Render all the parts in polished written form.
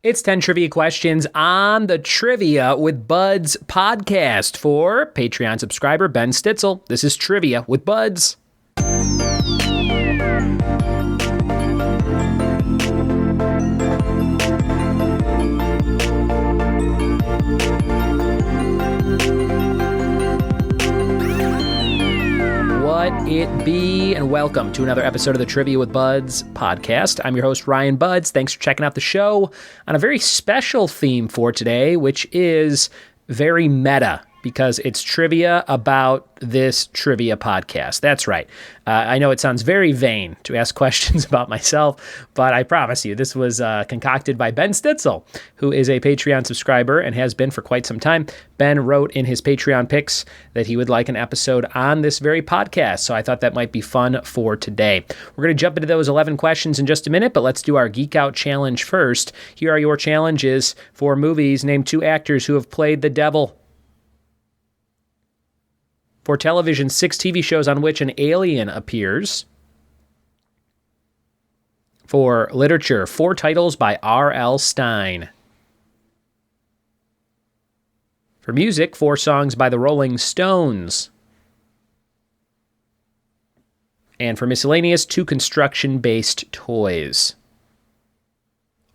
It's 10 trivia questions on the Trivia with Budds podcast for Patreon subscriber Ben Stitzel. This is Trivia with Budds. What it be, and welcome to another episode of the Trivia with Budds podcast. I'm your host, Ryan Budds. Thanks for checking out the show on a very special theme for today, which is very meta, because it's trivia about this trivia podcast. That's right. I know it sounds very vain to ask questions about myself, but I promise you, this was concocted by Ben Stitzel, who is a Patreon subscriber and has been for quite some time. Ben wrote in his Patreon picks that he would like an episode on this very podcast, so I thought that might be fun for today. We're going to jump into those 11 questions in just a minute, but let's do our Geek Out Challenge first. Here are your challenges for movies. Name two actors who have played the devil. For television, 6 TV shows on which an alien appears. For literature, 4 titles by R.L. Stine. For music, 4 songs by the Rolling Stones. And for miscellaneous, 2 construction-based toys.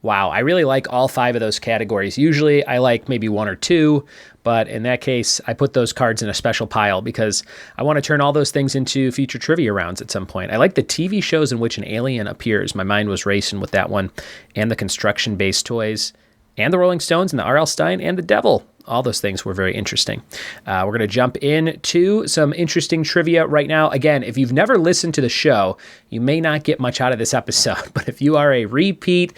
Wow, I really like all 5 of those categories. Usually I like maybe 1 or 2, but in that case, I put those cards in a special pile because I want to turn all those things into future trivia rounds at some point. I like the TV shows in which an alien appears. My mind was racing with that one, and the construction-based toys, and the Rolling Stones, and the R.L. Stine, and the devil. All those things were very interesting. We're going to jump into some interesting trivia right now. Again, if you've never listened to the show, you may not get much out of this episode, but if you are a repeat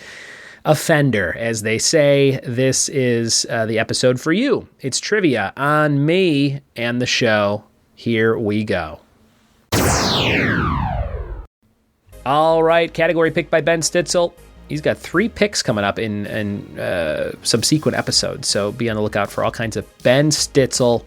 offender, as they say, this is the episode for you. It's trivia on me and the show. Here we go. All right, category picked by Ben Stitzel. He's got 3 picks coming up in subsequent episodes, so be on the lookout for all kinds of Ben Stitzel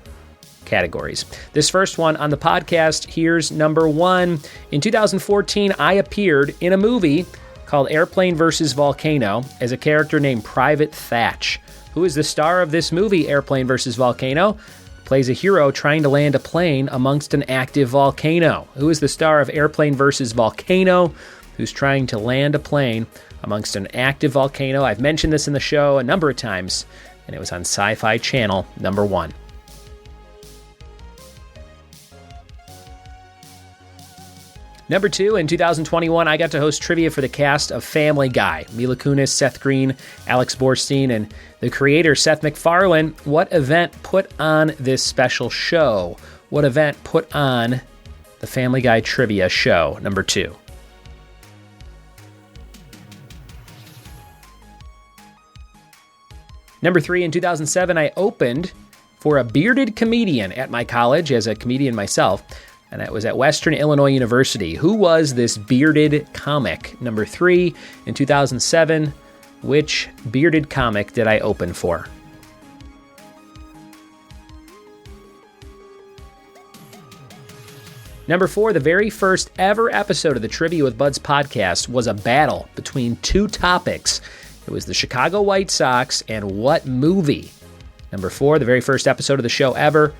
categories. This first one on the podcast, here's number 1. In 2014, I appeared in a movie called Airplane vs. Volcano as a character named Private Thatch. Who is the star of this movie, Airplane vs. Volcano? Plays a hero trying to land a plane amongst an active volcano. Who is the star of Airplane vs. Volcano, who's trying to land a plane amongst an active volcano? I've mentioned this in the show a number of times, and it was on Sci-Fi Channel, number 1. Number 2, in 2021, I got to host trivia for the cast of Family Guy. Mila Kunis, Seth Green, Alex Borstein, and the creator, Seth MacFarlane. What event put on this special show? What event put on the Family Guy trivia show, number 2? Number 3, in 2007, I opened for a bearded comedian at my college as a comedian myself, and that was at Western Illinois University. Who was this bearded comic? Number 3, in 2007, which bearded comic did I open for? Number 4, the very first ever episode of the Trivia with Budds podcast was a battle between 2 topics. It was the Chicago White Sox and what movie? Number 4, the very first episode of the show ever.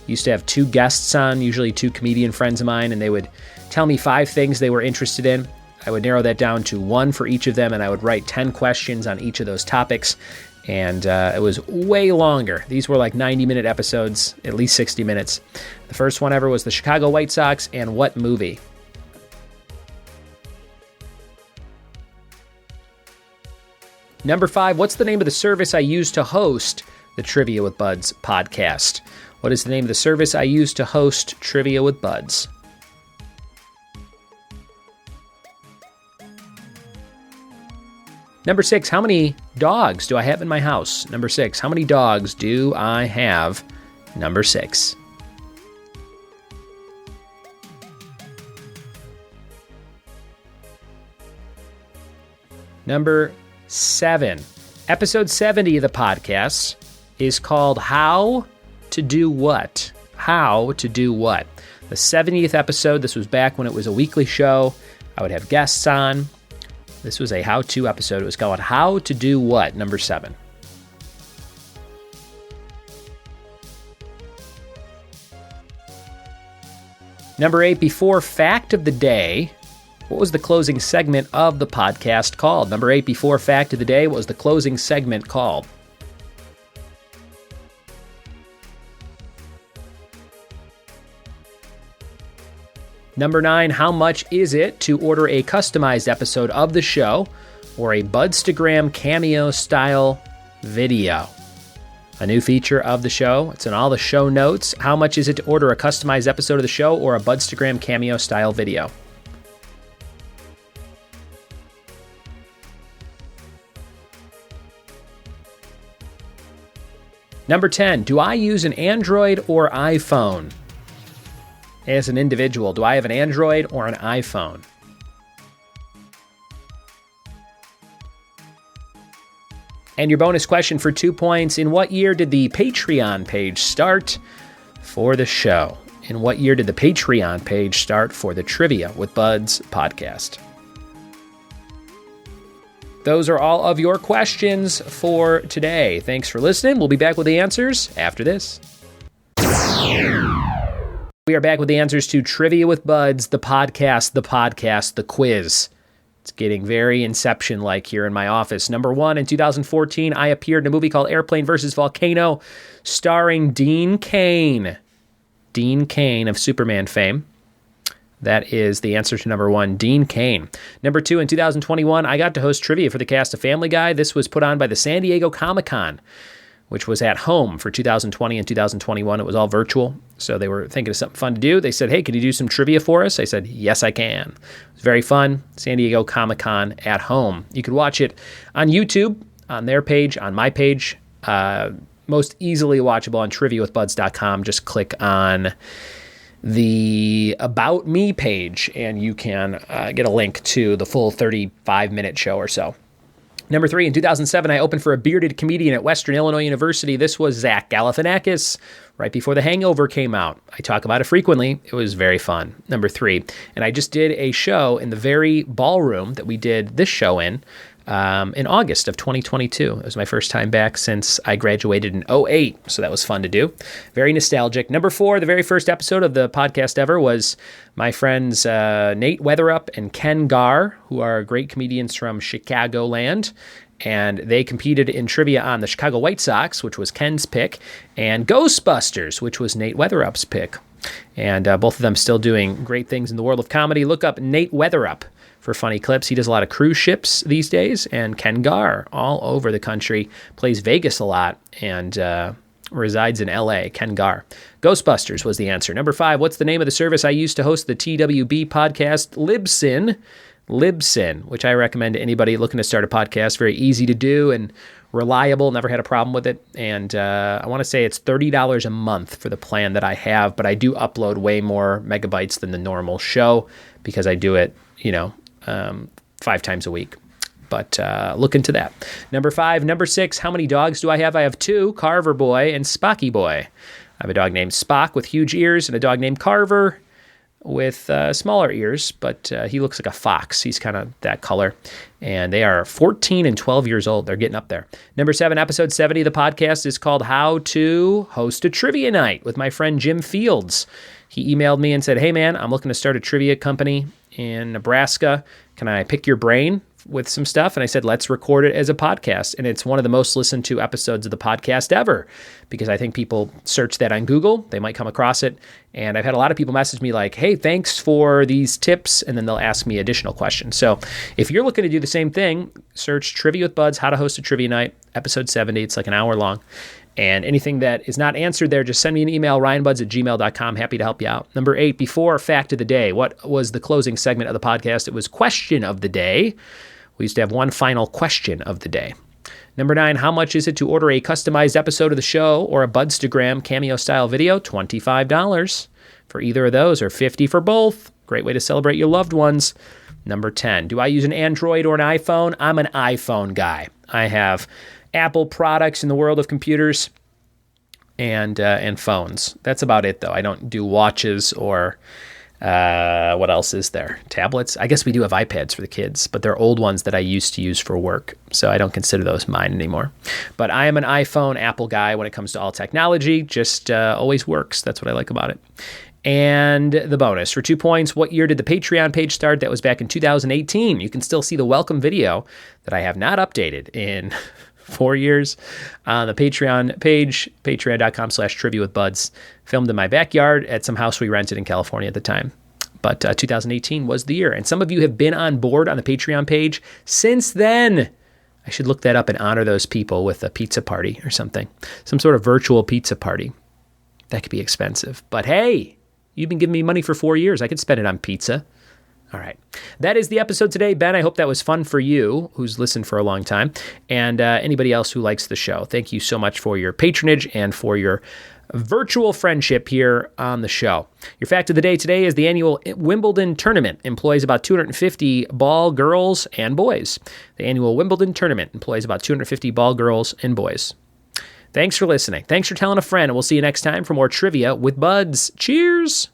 Used to have 2 guests on, usually 2 comedian friends of mine, and they would tell me 5 things they were interested in. I would narrow that down to 1 for each of them, and I would write 10 questions on each of those topics, and it was way longer. These were like 90-minute episodes, at least 60 minutes. The first one ever was the Chicago White Sox and what movie? Number 5, what's the name of the service I use to host the Trivia with Budds podcast? What is the name of the service I use to host Trivia with Budds? Number 6, how many dogs do I have in my house? Number 6, how many dogs do I have? Number 6. Number 7, episode 70 of the podcast is called How to Do What? How to Do What? The 70th episode, this was back when it was a weekly show. I would have guests on. This was a how-to episode. It was called How to Do What, number 7. Number 8, before Fact of the Day, what was the closing segment of the podcast called? Number 8, before Fact of the Day, what was the closing segment called? Number 9, how much is it to order a customized episode of the show or a BUDDSTAGRAM Cameo style video? A new feature of the show. It's in all the show notes. How much is it to order a customized episode of the show or a BUDDSTAGRAM Cameo style video? Number 10, do I use an Android or iPhone? As an individual, do I have an Android or an iPhone? And your bonus question for 2 points, in what year did the Patreon page start for the show? In what year did the Patreon page start for the Trivia with Buds podcast? Those are all of your questions for today. Thanks for listening. We'll be back with the answers after this. We are back with the answers to Trivia with Buds, the podcast, the quiz. It's getting very Inception-like here in my office. Number 1, in 2014, I appeared in a movie called Airplane vs. Volcano, starring Dean Cain. Dean Cain of Superman fame. That is the answer to number 1, Dean Cain. Number 2, in 2021, I got to host trivia for the cast of Family Guy. This was put on by the San Diego Comic-Con, which was at home for 2020 and 2021. It was all virtual, so they were thinking of something fun to do. They said, hey, can you do some trivia for us? I said, yes, I can. It was very fun. San Diego Comic-Con at home. You could watch it on YouTube, on their page, on my page. Most easily watchable on triviawithbuds.com. Just click on the About Me page, and you can get a link to the full 35-minute show or so. Number 3, in 2007, I opened for a bearded comedian at Western Illinois University. This was Zach Galifianakis, right before The Hangover came out. I talk about it frequently. It was very fun. Number 3, and I just did a show in the very ballroom that we did this show in August of 2022. It was my first time back since I graduated in 2008, so that was fun to do. Very nostalgic. Number 4, the very first episode of the podcast ever was my friends Nate Weatherup and Ken Gar, who are great comedians from Chicagoland, and they competed in trivia on the Chicago White Sox, which was Ken's pick, and Ghostbusters, which was Nate Weatherup's pick. And both of them still doing great things in the world of comedy. Look up Nate Weatherup for funny clips. He does a lot of cruise ships these days, and Ken Gar all over the country, plays Vegas a lot, and resides in LA. Ken Gar. Ghostbusters was the answer. Number 5, what's the name of the service I used to host the TWB podcast? Libsyn, which I recommend to anybody looking to start a podcast. Very easy to do and reliable. Never had a problem with it. And I want to say it's $30 a month for the plan that I have, but I do upload way more megabytes than the normal show because I do it, 5 times a week. But look into that. Number 5. Number 6, how many dogs do I have? I have 2, Carver Boy and Spocky Boy. I have a dog named Spock with huge ears and a dog named Carver with smaller ears, but he looks like a fox. He's kind of that color. And they are 14 and 12 years old. They're getting up there. Number 7, episode 70 of the podcast is called How to Host a Trivia Night with my friend Jim Fields. He emailed me and said, hey, man, I'm looking to start a trivia company in Nebraska. Can I pick your brain with some stuff? And I said, let's record it as a podcast. And it's one of the most listened to episodes of the podcast ever because I think people search that on Google. They might come across it. And I've had a lot of people message me like, hey, thanks for these tips. And then they'll ask me additional questions. So if you're looking to do the same thing, search Trivia with Buds, How to Host a Trivia Night, episode 70. It's like an hour long. And anything that is not answered there, just send me an email, ryanbuds@gmail.com. Happy to help you out. Number 8, before Fact of the Day, what was the closing segment of the podcast? It was Question of the Day. We used to have one final question of the day. Number 9, how much is it to order a customized episode of the show or a BUDDSTAGRAM Cameo-style video? $25 for either of those or $50 for both. Great way to celebrate your loved ones. Number 10, do I use an Android or an iPhone? I'm an iPhone guy. I have Apple products in the world of computers and phones. That's about it, though. I don't do watches or What else is there? Tablets. I guess we do have iPads for the kids, but they're old ones that I used to use for work, so I don't consider those mine anymore. But I am an iPhone, Apple guy when it comes to all technology. Just always works. That's what I like about it. And the bonus for 2 points. What year did the Patreon page start? That was back in 2018. You can still see the welcome video that I have not updated in 4 years on the Patreon page, patreon.com/trivia with buds. Filmed in my backyard at some house we rented in California at the time. But 2018 was the year. And some of you have been on board on the Patreon page since then. I should look that up and honor those people with a pizza party or something. Some sort of virtual pizza party. That could be expensive. But hey, you've been giving me money for 4 years. I could spend it on pizza. All right. That is the episode today. Ben, I hope that was fun for you, who's listened for a long time, and anybody else who likes the show. Thank you so much for your patronage and for your virtual friendship here on the show. Your fact of the day today is the annual Wimbledon tournament employs about 250 ball girls and boys. The annual Wimbledon tournament employs about 250 ball girls and boys. Thanks for listening. Thanks for telling a friend, and we'll see you next time for more Trivia with Buds. Cheers!